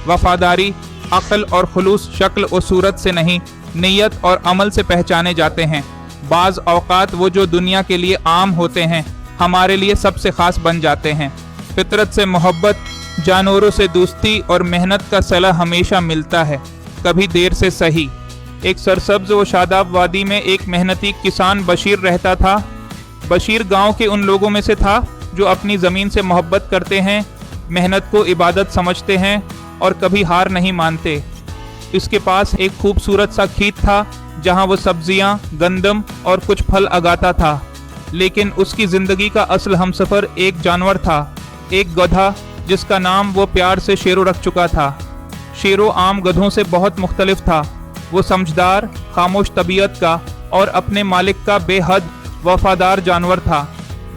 वफादारी अक्ल और खुलूस शक्ल और सूरत से नहीं, नीयत और अमल से पहचाने जाते हैं। बाज़ औक़ात वो जो दुनिया के लिए आम होते हैं हमारे लिए सबसे ख़ास बन जाते हैं। फितरत से मोहब्बत, जानवरों से दोस्ती और मेहनत का सला हमेशा मिलता है, कभी देर से सही। एक सरसब्ज व शादाब वादी में एक मेहनती किसान बशीर रहता था। बशीर गांव के उन लोगों में से था जो अपनी ज़मीन से मोहब्बत करते हैं, मेहनत को इबादत समझते हैं और कभी हार नहीं मानते। इसके पास एक खूबसूरत सा खेत था जहां वो सब्जियां, गंदम और कुछ फल उगाता था। लेकिन उसकी ज़िंदगी का असल हमसफ़र एक जानवर था, एक गधा जिसका नाम वो प्यार से शेरो रख चुका था। शेरो आम गधों से बहुत मुख्तलिफ था। वो समझदार, खामोश तबीयत का और अपने मालिक का बेहद वफादार जानवर था।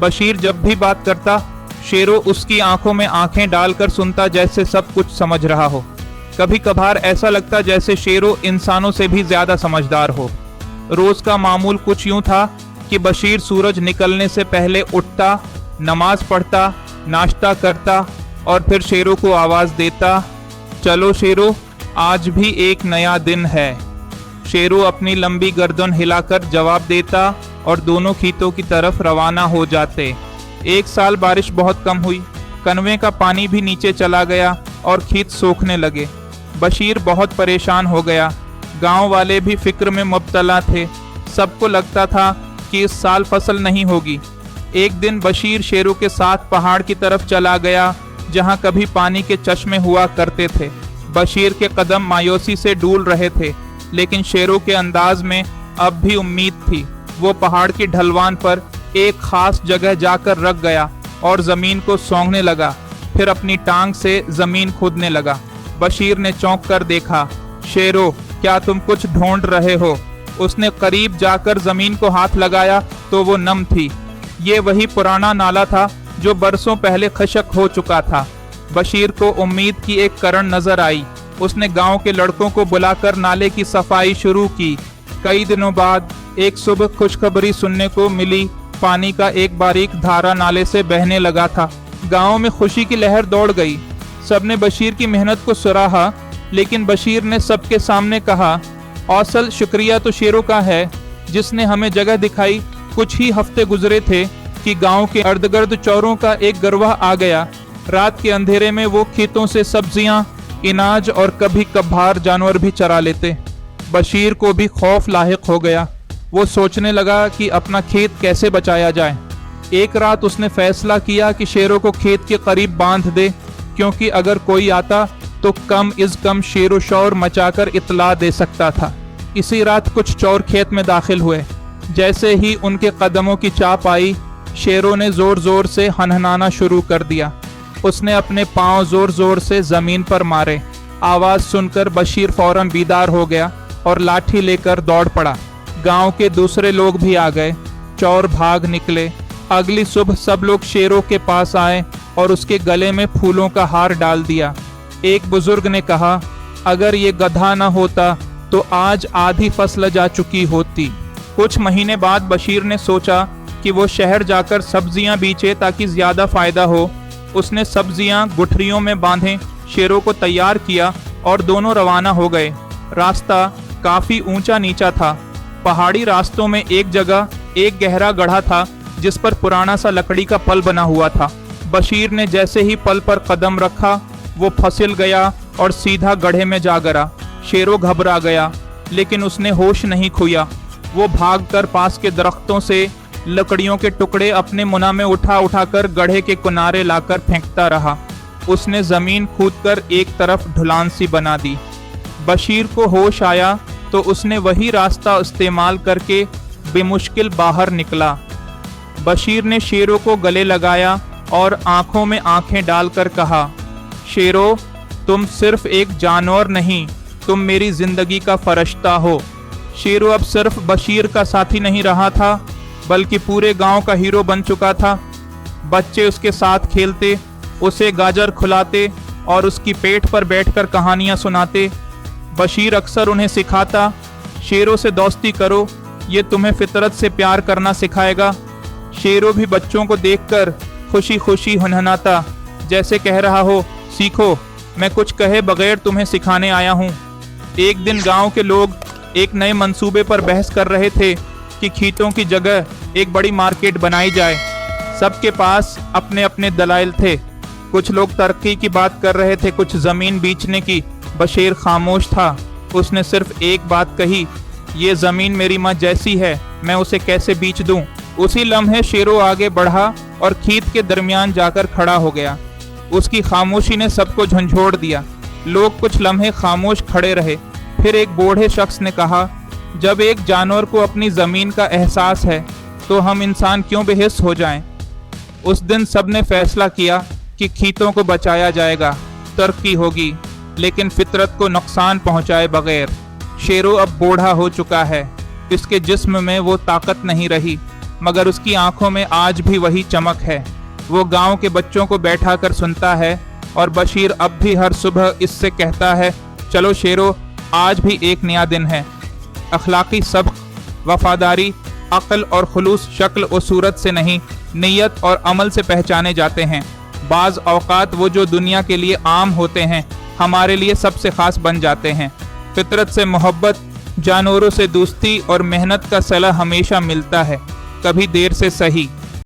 बशीर जब भी बात करता, शेरो उसकी आंखों में आंखें डालकर सुनता जैसे सब कुछ समझ रहा हो। कभी कभार ऐसा लगता जैसे शेरो इंसानों से भी ज़्यादा समझदार हो। रोज़ का मामूल कुछ यूँ था कि बशीर सूरज निकलने से पहले उठता, नमाज पढ़ता, नाश्ता करता और फिर शेरों को आवाज़ देता, चलो शेरो, आज भी एक नया दिन है। शेरो अपनी लंबी गर्दन हिलाकर जवाब देता और दोनों खेतों की तरफ रवाना हो जाते। एक साल बारिश बहुत कम हुई, कनवे का पानी भी नीचे चला गया और खेत सूखने लगे। बशीर बहुत परेशान हो गया। गांव वाले भी फिक्र में मुब्तला थे। सबको लगता था कि इस साल फसल नहीं होगी। एक दिन बशीर शेरों के साथ पहाड़ की तरफ चला गया जहां कभी पानी के चश्मे हुआ करते थे। बशीर के कदम मायूसी से डूल रहे थे, लेकिन शेरों के अंदाज में अब भी उम्मीद थी। वो पहाड़ की ढलवान पर एक खास जगह जाकर रख गया और ज़मीन को सोंगने लगा, फिर अपनी टांग से ज़मीन खोदने लगा। बशीर ने चौंक कर देखा, शेरो, क्या तुम कुछ ढूंढ रहे हो? उसने करीब जाकर ज़मीन को हाथ लगाया तो वो नम थी। ये वही पुराना नाला था जो बरसों पहले खशक हो चुका था। बशीर को उम्मीद की एक किरण नजर आई। उसने गांव के लड़कों को बुलाकर नाले की सफाई शुरू की। कई दिनों बाद एक सुबह खुशखबरी सुनने को मिली। पानी का एक बारीक धारा नाले से बहने लगा था। गांव में खुशी की लहर दौड़ गई। सबने बशीर की मेहनत को सराहा, लेकिन बशीर ने सबके सामने कहा, औसल शुक्रिया तो शेरों का है जिसने हमें जगह दिखाई। कुछ ही हफ्ते गुजरे थे कि गांव के अर्धगर्द चौरों का एक गरवा आ गया। रात के अंधेरे में वो खेतों से सब्जियां, अनाज और कभी कभार जानवर भी चरा लेते। बशीर को भी खौफ लाहिक हो गया। वो सोचने लगा कि अपना खेत कैसे बचाया जाए। एक रात उसने फैसला किया कि शेरों को खेत के करीब बांध दे, क्योंकि अगर कोई आता तो कम इज़ कम शेरो शोर मचाकर इत्तला दे सकता था। इसी रात कुछ चौर खेत में दाखिल हुए। जैसे ही उनके कदमों की चाप आई, शेरों ने जोर जोर से हनहनाना शुरू कर दिया। उसने अपने पांव जोर जोर से जमीन पर मारे। आवाज सुनकर बशीर फौरन बीदार हो गया और लाठी लेकर दौड़ पड़ा। गांव के दूसरे लोग भी आ गए। चौर भाग निकले। अगली सुबह सब लोग शेरों के पास आए और उसके गले में फूलों का हार डाल दिया। एक बुजुर्ग ने कहा, अगर ये गधा न होता तो आज आधी फसल जा चुकी होती। कुछ महीने बाद बशीर ने सोचा कि वो शहर जाकर सब्जियां बेचे ताकि ज्यादा फायदा हो। उसने सब्जियां गुठरियों में बांधे, शेरों को तैयार किया और दोनों रवाना हो गए। रास्ता काफी ऊंचा नीचा था। पहाड़ी रास्तों में एक जगह एक गहरा गड्ढा था जिस पर पुराना सा लकड़ी का पल बना हुआ था। बशीर ने जैसे ही पल पर कदम रखा, वो फिसल गया और सीधा गड्ढे में जा गिरा। शेरों घबरा गया, लेकिन उसने होश नहीं खोया। वो भागकर पास के दरख्तों से लकड़ियों के टुकड़े अपने मुना में उठा उठाकर गड्ढे के किनारे लाकर फेंकता रहा। उसने जमीन खोदकर एक तरफ ढलान सी बना दी। बशीर को होश आया तो उसने वही रास्ता इस्तेमाल करके बेमुश्किल बाहर निकला। बशीर ने शेरों को गले लगाया और आंखों में आंखें डालकर कहा, शेरों, तुम सिर्फ एक जानवर नहीं, तुम मेरी जिंदगी का फरिश्ता हो। शेरों अब सिर्फ बशीर का साथी नहीं रहा था, बल्कि पूरे गांव का हीरो बन चुका था। बच्चे उसके साथ खेलते, उसे गाजर खिलाते और उसकी पेट पर बैठकर कहानियां सुनाते। बशीर अक्सर उन्हें सिखाता, शेरों से दोस्ती करो, ये तुम्हें फितरत से प्यार करना सिखाएगा। शेरों भी बच्चों को देखकर खुशी खुशी हनहनाता, जैसे कह रहा हो, सीखो, मैं कुछ कहे बगैर तुम्हें सिखाने आया हूँ। एक दिन गांव के लोग एक नए मंसूबे पर बहस कर रहे थे कि खेतों की जगह एक बड़ी मार्केट बनाई जाए। सबके पास अपने अपने दलाइल थे। कुछ लोग तरक्की की बात कर रहे थे, कुछ ज़मीन बेचने की। बशीर खामोश था। उसने सिर्फ एक बात कही, ये ज़मीन मेरी माँ जैसी है, मैं उसे कैसे बेच दूँ। उसी लम्हे शेरो आगे बढ़ा और खेत के दरमियान जाकर खड़ा हो गया। उसकी खामोशी ने सबको झंझोड़ दिया। लोग कुछ लम्हे खामोश खड़े रहे। फिर एक बूढ़े शख्स ने कहा, जब एक जानवर को अपनी ज़मीन का एहसास है तो हम इंसान क्यों बेहिस हो जाएं। उस दिन सबने फैसला किया कि खेतों को बचाया जाएगा, तरक्की होगी, लेकिन फितरत को नुकसान पहुंचाए बगैर। शेरो अब बूढ़ा हो चुका है। इसके जिस्म में वो ताकत नहीं रही, मगर उसकी आंखों में आज भी वही चमक है। वो गांव के बच्चों को बैठा कर सुनता है और बशीर अब भी हर सुबह इससे कहता है, चलो शेरो, आज भी एक नया दिन है। अखलाकी सबक, वफादारी, अक्ल और खुलूस शक्ल और सूरत से नहीं, नीयत और अमल से पहचाने जाते हैं। बाज़ औक़ात वो जो दुनिया के लिए आम होते हैं हमारे लिए सबसे ख़ास बन जाते हैं। फितरत से मोहब्बत, जानवरों से दोस्ती और मेहनत का सला हमेशा मिलता है, कभी देर से सही।